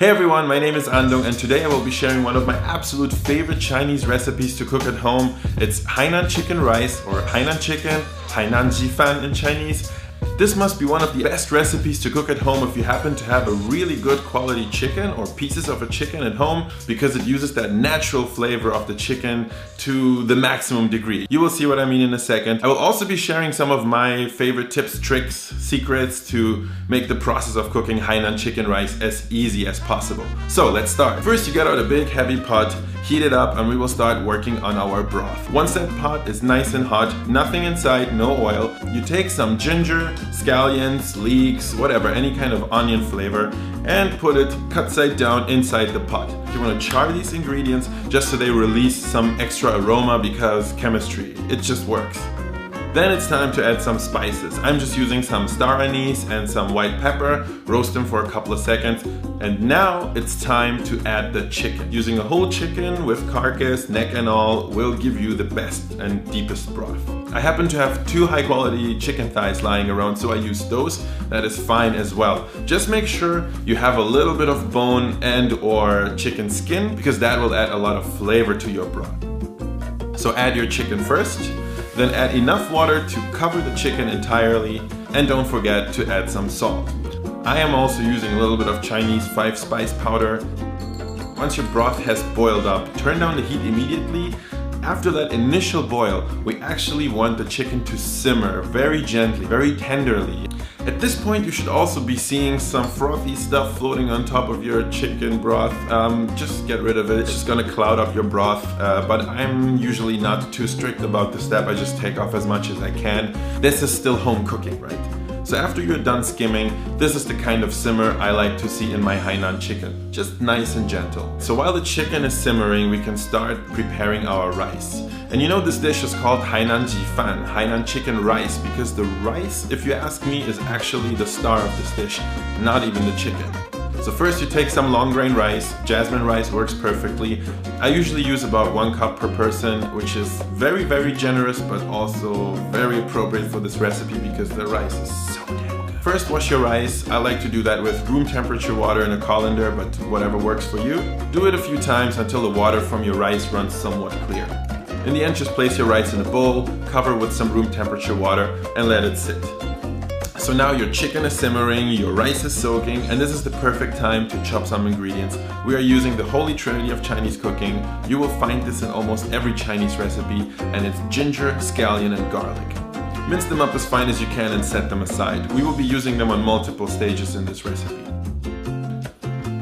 Hey everyone, my name is Andong and today I will be sharing one of my absolute favorite Chinese recipes to cook at home. It's Hainan chicken rice or Hainan chicken, Hainan Jifan in Chinese. This must be one of the best recipes to cook at home if you happen to have a really good quality chicken or pieces of a chicken at home, because it uses that natural flavor of the chicken to the maximum degree. You will see what I mean in a second. I will also be sharing some of my favorite tips, tricks, secrets to make the process of cooking Hainan chicken rice as easy as possible. So let's start. First, you get out a big heavy pot, heat it up, and we will start working on our broth. Once that pot is nice and hot, nothing inside, no oil, you take some ginger, scallions, leeks, whatever, any kind of onion flavor, and put it cut side down inside the pot. You want to char these ingredients just so they release some extra aroma, because chemistry, it just works. Then it's time to add some spices. I'm just using some star anise and some white pepper, roast them for a couple of seconds, and now it's time to add the chicken. Using a whole chicken with carcass, neck and all will give you the best and deepest broth. I happen to have 2 high quality chicken thighs lying around, so I use those. That is fine as well. Just make sure you have a little bit of bone and or chicken skin, because that will add a lot of flavor to your broth. So add your chicken first. Then add enough water to cover the chicken entirely, and don't forget to add some salt. I am also using a little bit of Chinese 5-spice powder. Once your broth has boiled up, turn down the heat immediately. After that initial boil, we actually want the chicken to simmer very gently, very tenderly. At this point, you should also be seeing some frothy stuff floating on top of your chicken broth. Just get rid of it. It's just gonna cloud up your broth. But I'm usually not too strict about this step. I just take off as much as I can. This is still home cooking, right? So after you're done skimming, this is the kind of simmer I like to see in my Hainan chicken. Just nice and gentle. So while the chicken is simmering, we can start preparing our rice. And you know, this dish is called Hainan Jifan, Hainan chicken rice, because the rice, if you ask me, is actually the star of this dish, not even the chicken. So first you take some long grain rice. Jasmine rice works perfectly. I usually use about 1 cup per person, which is very, very generous, but also very appropriate for this recipe because the rice is so damn good. First, wash your rice. I like to do that with room temperature water in a colander, but whatever works for you. Do it a few times until the water from your rice runs somewhat clear. In the end, just place your rice in a bowl, cover with some room temperature water, and let it sit. So now your chicken is simmering, your rice is soaking, and this is the perfect time to chop some ingredients. We are using the holy trinity of Chinese cooking. You will find this in almost every Chinese recipe, and it's ginger, scallion, and garlic. Mince them up as fine as you can and set them aside. We will be using them on multiple stages in this recipe.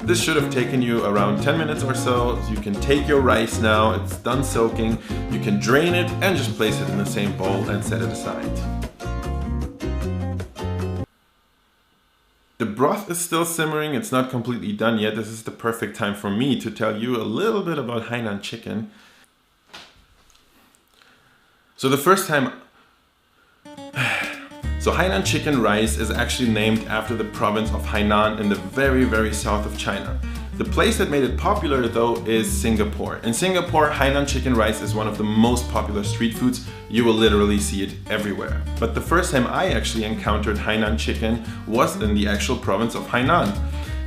This should have taken you around 10 minutes or so. You can take your rice now, it's done soaking. You can drain it and just place it in the same bowl and set it aside. The broth is still simmering, it's not completely done yet. This is the perfect time for me to tell you a little bit about Hainan chicken. So Hainan chicken rice is actually named after the province of Hainan in the very, very south of China. The place that made it popular though is Singapore. In Singapore, Hainan chicken rice is one of the most popular street foods. You will literally see it everywhere. But the first time I actually encountered Hainan chicken was in the actual province of Hainan.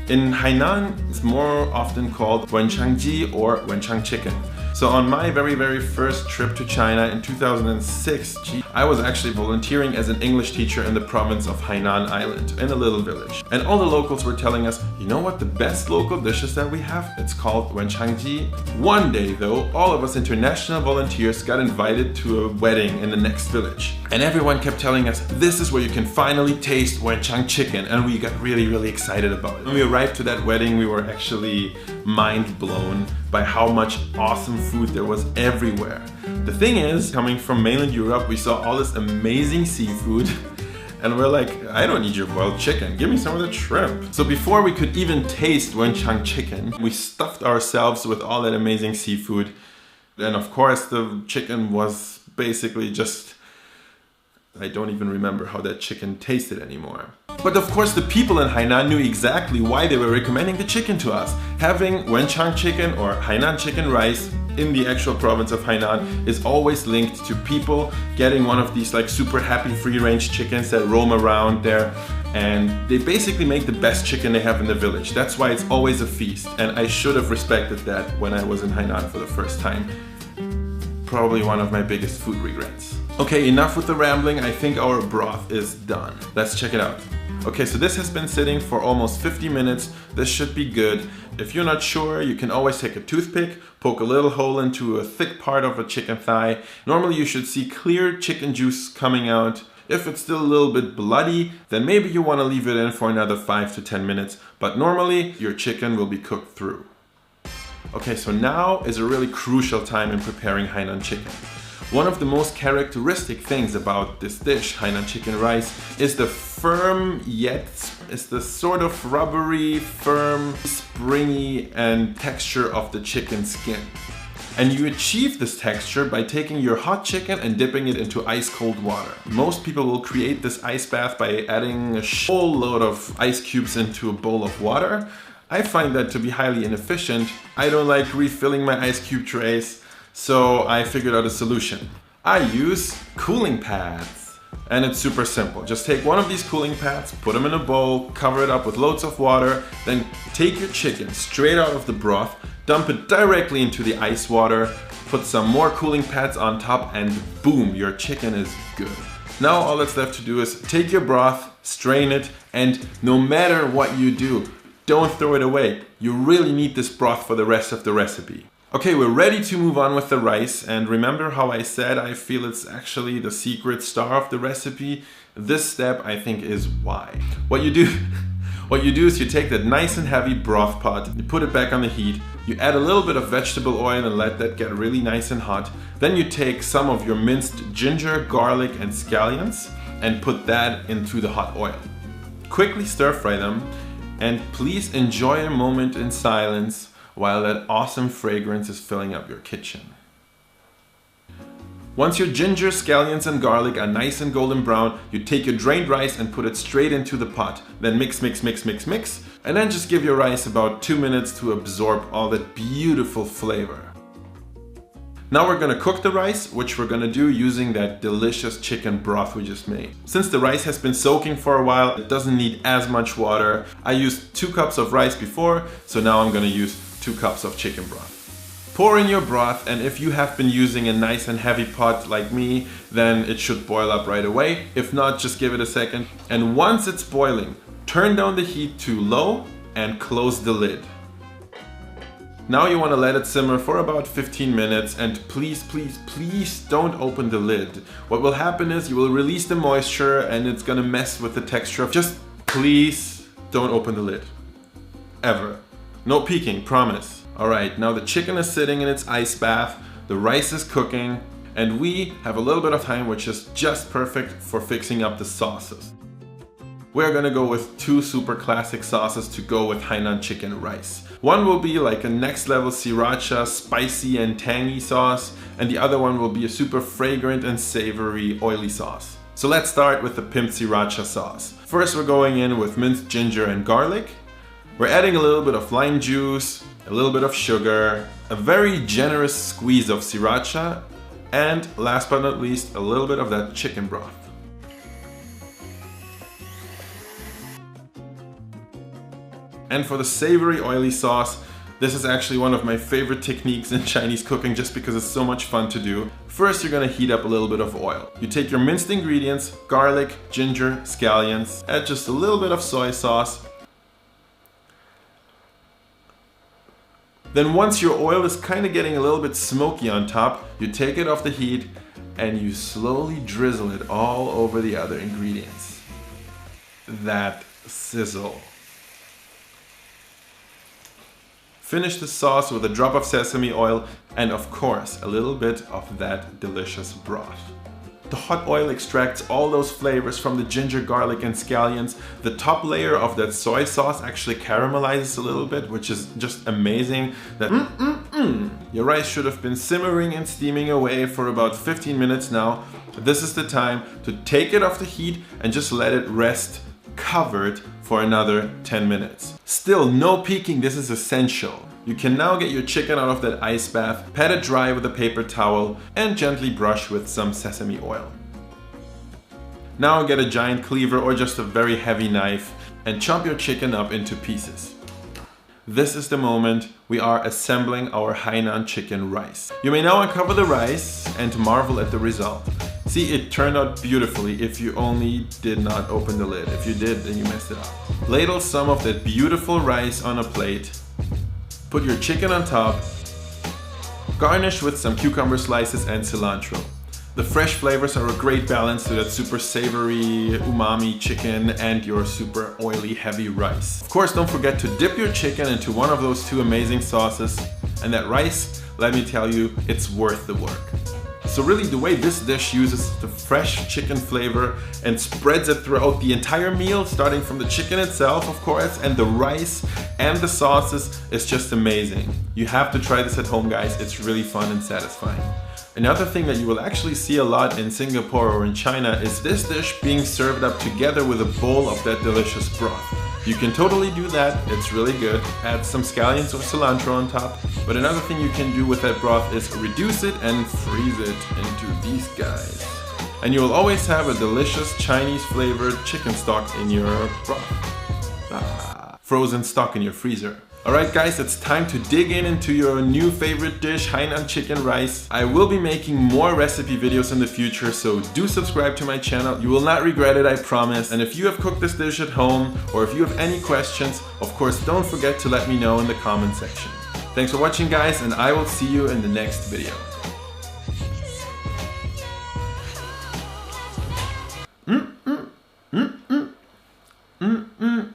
In Hainan, it's more often called wenchangji or wenchang chicken. So on my very, very first trip to China in 2006, I was actually volunteering as an English teacher in the province of Hainan Island, in a little village. And all the locals were telling us, you know what the best local dishes that we have? It's called wenchangji. One day though, all of us international volunteers got invited to a wedding in the next village. And everyone kept telling us, this is where you can finally taste wenchang chicken. And we got really, really excited about it. When we arrived to that wedding, we were actually mind blown by how much awesome food there was everywhere. The thing is, coming from mainland Europe, we saw all this amazing seafood and we're like, I don't need your boiled chicken, give me some of the shrimp. So before we could even taste wenchang chicken, we stuffed ourselves with all that amazing seafood. And of course the chicken was basically just, I don't even remember how that chicken tasted anymore. But of course the people in Hainan knew exactly why they were recommending the chicken to us. Having wenchang chicken or Hainan chicken rice in the actual province of Hainan is always linked to people getting one of these like super happy free-range chickens that roam around there, and they basically make the best chicken they have in the village. That's why it's always a feast, and I should have respected that when I was in Hainan for the first time. Probably one of my biggest food regrets. Okay, enough with the rambling. I think our broth is done. Let's check it out. Okay, so this has been sitting for almost 50 minutes. This should be good. If you're not sure, you can always take a toothpick, poke a little hole into a thick part of a chicken thigh. Normally you should see clear chicken juice coming out. If it's still a little bit bloody, then maybe you want to leave it in for another 5 to 10 minutes. But normally your chicken will be cooked through. Okay, so now is a really crucial time in preparing Hainan chicken. One of the most characteristic things about this dish, Hainan chicken rice, is the firm yet is the sort of rubbery, firm, springy and texture of the chicken skin. And you achieve this texture by taking your hot chicken and dipping it into ice cold water. Most people will create this ice bath by adding a whole load of ice cubes into a bowl of water. I find that to be highly inefficient. I don't like refilling my ice cube trays, so I figured out a solution. I use cooling pads. And it's super simple. Just take one of these cooling pads, put them in a bowl, cover it up with loads of water, then take your chicken straight out of the broth, dump it directly into the ice water, put some more cooling pads on top, and boom, your chicken is good. Now all that's left to do is take your broth, strain it, and no matter what you do, don't throw it away. You really need this broth for the rest of the recipe. Okay, we're ready to move on with the rice, and remember how I said I feel it's actually the secret star of the recipe? This step I think is why. What you do is you take that nice and heavy broth pot, you put it back on the heat, you add a little bit of vegetable oil and let that get really nice and hot. Then you take some of your minced ginger, garlic and scallions and put that into the hot oil. Quickly stir fry them. And please enjoy a moment in silence while that awesome fragrance is filling up your kitchen. Once your ginger, scallions and garlic are nice and golden brown, you take your drained rice and put it straight into the pot. Then mix, mix, mix, mix, mix. And then just give your rice about 2 minutes to absorb all that beautiful flavor. Now we're gonna cook the rice, which we're gonna do using that delicious chicken broth we just made. Since the rice has been soaking for a while, it doesn't need as much water. I used 2 cups of rice before, so now I'm gonna use 2 cups of chicken broth. Pour in your broth, and if you have been using a nice and heavy pot like me, then it should boil up right away. If not, just give it a second. And once it's boiling, turn down the heat to low and close the lid. Now you want to let it simmer for about 15 minutes, and please, please, please don't open the lid. What will happen is you will release the moisture and it's gonna mess with the texture. Just please don't open the lid. Ever. No peeking, promise. Alright, now the chicken is sitting in its ice bath, the rice is cooking, and we have a little bit of time, which is just perfect for fixing up the sauces. We're gonna go with 2 super classic sauces to go with Hainan chicken rice. One will be like a next level sriracha, spicy and tangy sauce, and the other one will be a super fragrant and savory oily sauce. So let's start with the pimped sriracha sauce. First we're going in with minced ginger and garlic. We're adding a little bit of lime juice, a little bit of sugar, a very generous squeeze of sriracha, and last but not least, a little bit of that chicken broth. And for the savory oily sauce, this is actually one of my favorite techniques in Chinese cooking just because it's so much fun to do. First, you're gonna heat up a little bit of oil. You take your minced ingredients, garlic, ginger, scallions, add just a little bit of soy sauce. Then once your oil is kind of getting a little bit smoky on top, you take it off the heat and you slowly drizzle it all over the other ingredients. That sizzle. Finish the sauce with a drop of sesame oil and of course a little bit of that delicious broth. The hot oil extracts all those flavors from the ginger, garlic and scallions. The top layer of that soy sauce actually caramelizes a little bit, which is just amazing. Your rice should have been simmering and steaming away for about 15 minutes now. This is the time to take it off the heat and just let it rest covered for another 10 minutes. Still no peeking, this is essential. You can now get your chicken out of that ice bath, pat it dry with a paper towel, and gently brush with some sesame oil. Now get a giant cleaver or just a very heavy knife and chop your chicken up into pieces. This is the moment we are assembling our Hainan chicken rice. You may now uncover the rice and marvel at the result. See, it turned out beautifully if you only did not open the lid. If you did, then you messed it up. Ladle some of that beautiful rice on a plate. Put your chicken on top. Garnish with some cucumber slices and cilantro. The fresh flavors are a great balance to that super savory umami chicken and your super oily heavy rice. Of course, don't forget to dip your chicken into one of those two amazing sauces, and that rice, let me tell you, it's worth the work. So really the way this dish uses the fresh chicken flavor and spreads it throughout the entire meal, starting from the chicken itself, of course, and the rice and the sauces is just amazing. You have to try this at home, guys. It's really fun and satisfying. Another thing that you will actually see a lot in Singapore or in China is this dish being served up together with a bowl of that delicious broth. You can totally do that, it's really good. Add some scallions or cilantro on top. But another thing you can do with that broth is reduce it and freeze it into these guys. And you will always have a delicious Chinese flavored chicken stock in your broth. Frozen stock in your freezer. Alright guys, it's time to dig into your new favorite dish, Hainan chicken rice. I will be making more recipe videos in the future, so do subscribe to my channel. You will not regret it, I promise. And if you have cooked this dish at home, or if you have any questions, of course don't forget to let me know in the comment section. Thanks for watching guys, and I will see you in the next video.